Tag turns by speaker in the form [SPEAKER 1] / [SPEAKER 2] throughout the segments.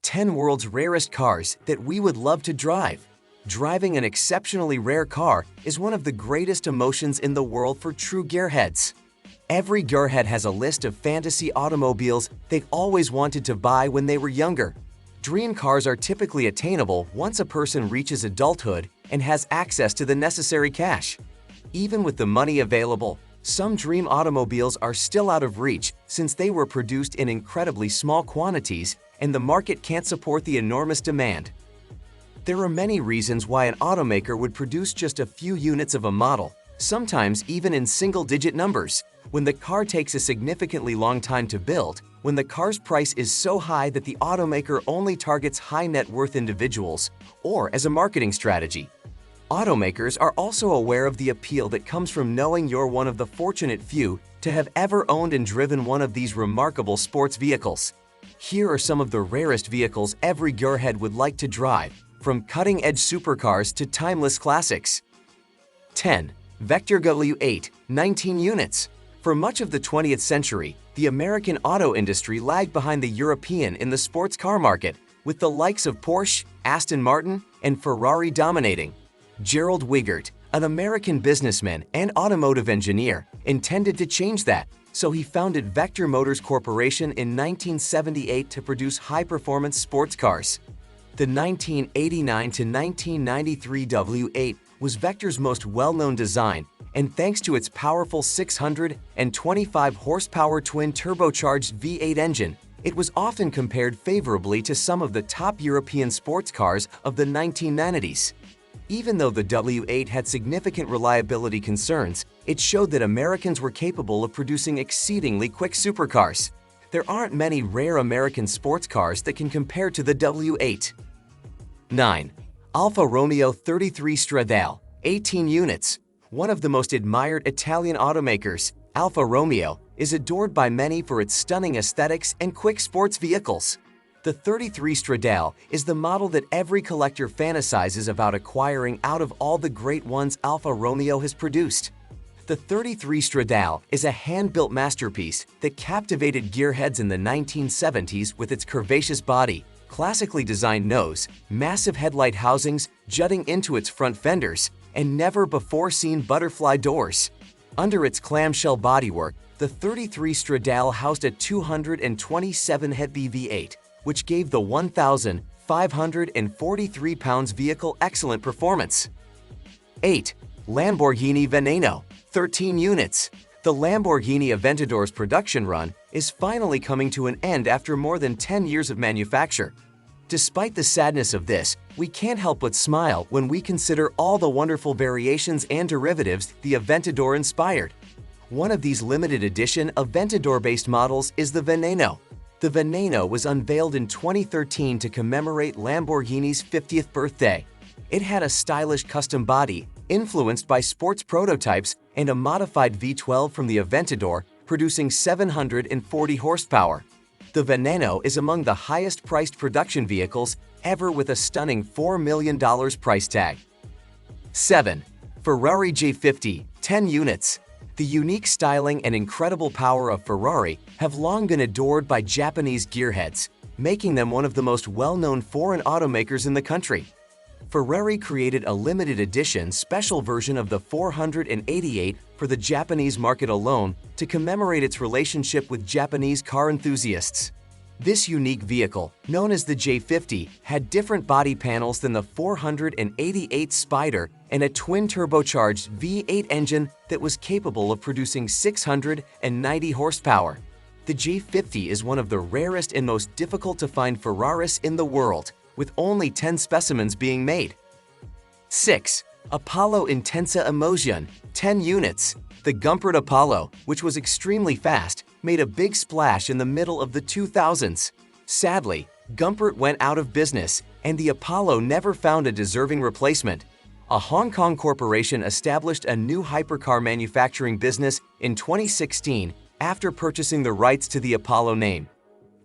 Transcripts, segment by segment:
[SPEAKER 1] 10 world's rarest cars that we would love to drive. Driving an exceptionally rare car is one of the greatest emotions in the world for true gearheads. Every gearhead has a list of fantasy automobiles they've always wanted to buy when they were younger. Dream cars are typically attainable once a person reaches adulthood and has access to the necessary cash. Even with the money available, some dream automobiles are still out of reach since they were produced in incredibly small quantities and the market can't support the enormous demand. There are many reasons why an automaker would produce just a few units of a model, sometimes even in single-digit numbers, when the car takes a significantly long time to build, when the car's price is so high that the automaker only targets high-net-worth individuals, or as a marketing strategy. Automakers are also aware of the appeal that comes from knowing you're one of the fortunate few to have ever owned and driven one of these remarkable sports vehicles. Here are some of the rarest vehicles every gearhead would like to drive, from cutting-edge supercars to timeless classics. 10. Vector W8, 19 units. For much of the 20th century, the American auto industry lagged behind the European in the sports car market, with the likes of Porsche, Aston Martin, and Ferrari dominating. Gerald Wigert, an American businessman and automotive engineer, intended to change that, so he founded Vector Motors Corporation in 1978 to produce high-performance sports cars. The 1989 to 1993 W8 was Vector's most well-known design, and thanks to its powerful 625 horsepower twin-turbocharged V8 engine, it was often compared favorably to some of the top European sports cars of the 1990s. Even though the W8 had significant reliability concerns, it showed that Americans were capable of producing exceedingly quick supercars. There aren't many rare American sports cars that can compare to the W8. 9. Alfa Romeo 33 Stradale, 18 units. One of the most admired Italian automakers, Alfa Romeo, is adored by many for its stunning aesthetics and quick sports vehicles. The 33 Stradale is the model that every collector fantasizes about acquiring out of all the great ones Alfa Romeo has produced. The 33 Stradale is a hand-built masterpiece that captivated gearheads in the 1970s with its curvaceous body, classically designed nose, massive headlight housings jutting into its front fenders, and never-before-seen butterfly doors. Under its clamshell bodywork, the 33 Stradale housed a 227 HP V8, which gave the 1,543 pounds vehicle excellent performance. 8. Lamborghini Veneno, 13 units. The Lamborghini Aventador's production run is finally coming to an end after more than 10 years of manufacture. Despite the sadness of this, we can't help but smile when we consider all the wonderful variations and derivatives the Aventador inspired. One of these limited edition Aventador-based models is the Veneno. The Veneno was unveiled in 2013 to commemorate Lamborghini's 50th birthday. It had a stylish custom body, influenced by sports prototypes, and a modified V12 from the Aventador, producing 740 horsepower. The Veneno is among the highest-priced production vehicles ever with a stunning $4 million price tag. 7. Ferrari J50, 10 units. The unique styling and incredible power of Ferrari have long been adored by Japanese gearheads, making them one of the most well-known foreign automakers in the country. Ferrari created a limited edition special version of the 488 for the Japanese market alone to commemorate its relationship with Japanese car enthusiasts. This unique vehicle, known as the J50, had different body panels than the 488 Spider and a twin-turbocharged V8 engine that was capable of producing 690 horsepower. The J50 is one of the rarest and most difficult-to-find Ferraris in the world, with only 10 specimens being made. 6. Apollo Intensa Emotion, 10 units. The Gumpert Apollo, which was extremely fast, made a big splash in the middle of the 2000s. Sadly, Gumpert went out of business, and the Apollo never found a deserving replacement. A Hong Kong corporation established a new hypercar manufacturing business in 2016 after purchasing the rights to the Apollo name.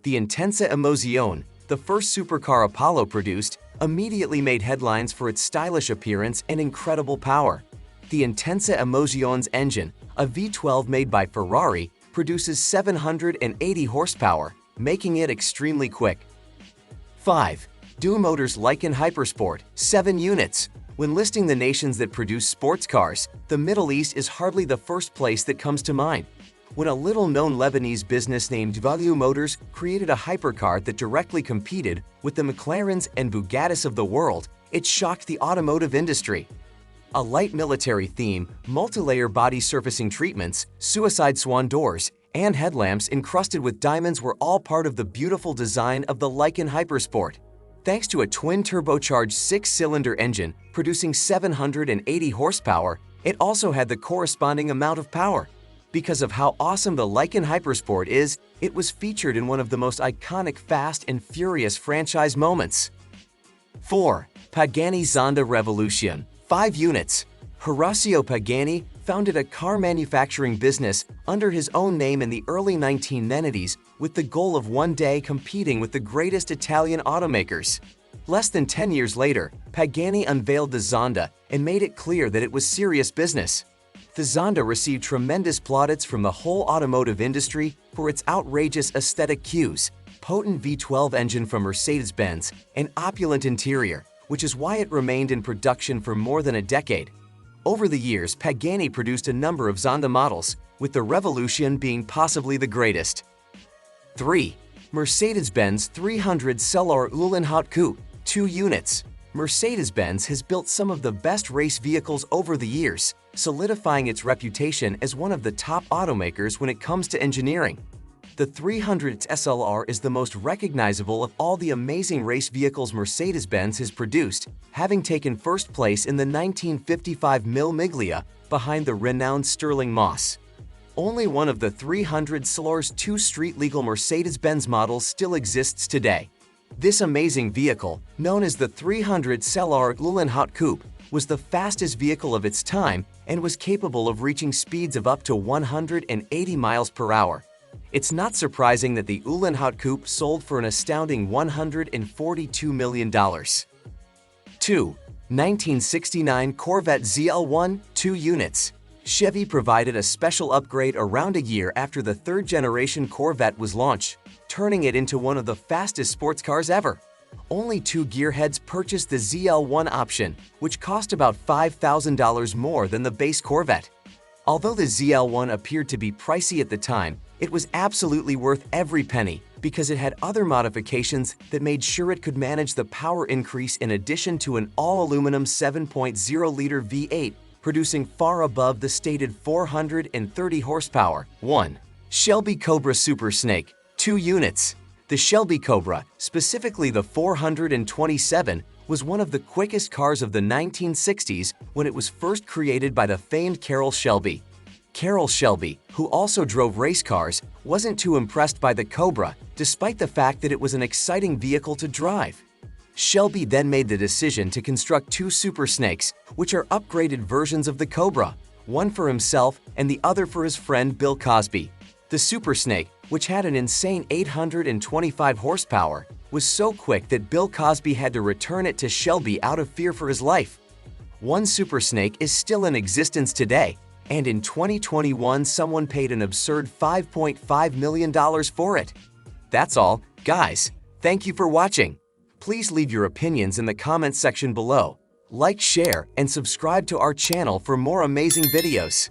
[SPEAKER 1] The Intensa Emotion, the first supercar Apollo produced, immediately made headlines for its stylish appearance and incredible power. The Intensa Emotion's engine, a V12 made by Ferrari, produces 780 horsepower, making it extremely quick. 5. DU Motors Lykan Hypersport, 7 units. When listing the nations that produce sports cars, the Middle East is hardly the first place that comes to mind. When a little-known Lebanese business named DU Motors created a hypercar that directly competed with the McLarens and Bugattis of the world, it shocked the automotive industry. A light military theme, multi-layer body surfacing treatments, suicide swan doors, and headlamps encrusted with diamonds were all part of the beautiful design of the Lykan Hypersport. Thanks to a twin-turbocharged 6-cylinder engine producing 780 horsepower, it also had the corresponding amount of power. Because of how awesome the Lykan Hypersport is, it was featured in one of the most iconic Fast and Furious franchise moments. 4. Pagani Zonda Revolution, 5 units. Horacio Pagani founded a car manufacturing business under his own name in the early 1990s with the goal of one day competing with the greatest Italian automakers. Less than 10 years later, Pagani unveiled the Zonda and made it clear that it was serious business. The Zonda received tremendous plaudits from the whole automotive industry for its outrageous aesthetic cues, potent V12 engine from Mercedes-Benz, and opulent interior, which is why it remained in production for more than a decade. Over the years, Pagani produced a number of Zonda models, with the Revolution being possibly the greatest. 3. Mercedes-Benz 300 Cellar Uhlenhaut Coupe, 2 units. Mercedes-Benz has built some of the best race vehicles over the years, solidifying its reputation as one of the top automakers when it comes to engineering. The 300 SLR is the most recognizable of all the amazing race vehicles Mercedes-Benz has produced, having taken first place in the 1955 Mille Miglia behind the renowned Sterling Moss. Only one of the 300 SLR's 2 street-legal Mercedes-Benz models still exists today. This amazing vehicle, known as the 300 Cellar Uhlenhaut Coupe, was the fastest vehicle of its time and was capable of reaching speeds of up to 180 miles per hour. It's not surprising that the Uhlenhaut Coupe sold for an astounding $142 million. 2. 1969 Corvette ZL1, 2 units. Chevy provided a special upgrade around a year after the third-generation Corvette was launched, turning it into one of the fastest sports cars ever. Only 2 gearheads purchased the ZL1 option, which cost about $5,000 more than the base Corvette. Although the ZL1 appeared to be pricey at the time, it was absolutely worth every penny because it had other modifications that made sure it could manage the power increase in addition to an all-aluminum 7.0-liter V8 producing far above the stated 430 horsepower. 1. Shelby Cobra Super Snake, 2 units. The Shelby Cobra, specifically the 427, was one of the quickest cars of the 1960s when it was first created by the famed Carroll Shelby. Carroll Shelby, who also drove race cars, wasn't too impressed by the Cobra, despite the fact that it was an exciting vehicle to drive. Shelby then made the decision to construct 2 Super Snakes, which are upgraded versions of the Cobra, one for himself and the other for his friend Bill Cosby. The Super Snake, which had an insane 825 horsepower, was so quick that Bill Cosby had to return it to Shelby out of fear for his life. One Super Snake is still in existence today, and in 2021 someone paid an absurd $5.5 million for it. That's all, guys. Thank you for watching. Please leave your opinions in the comments section below. Like, share, and subscribe to our channel for more amazing videos.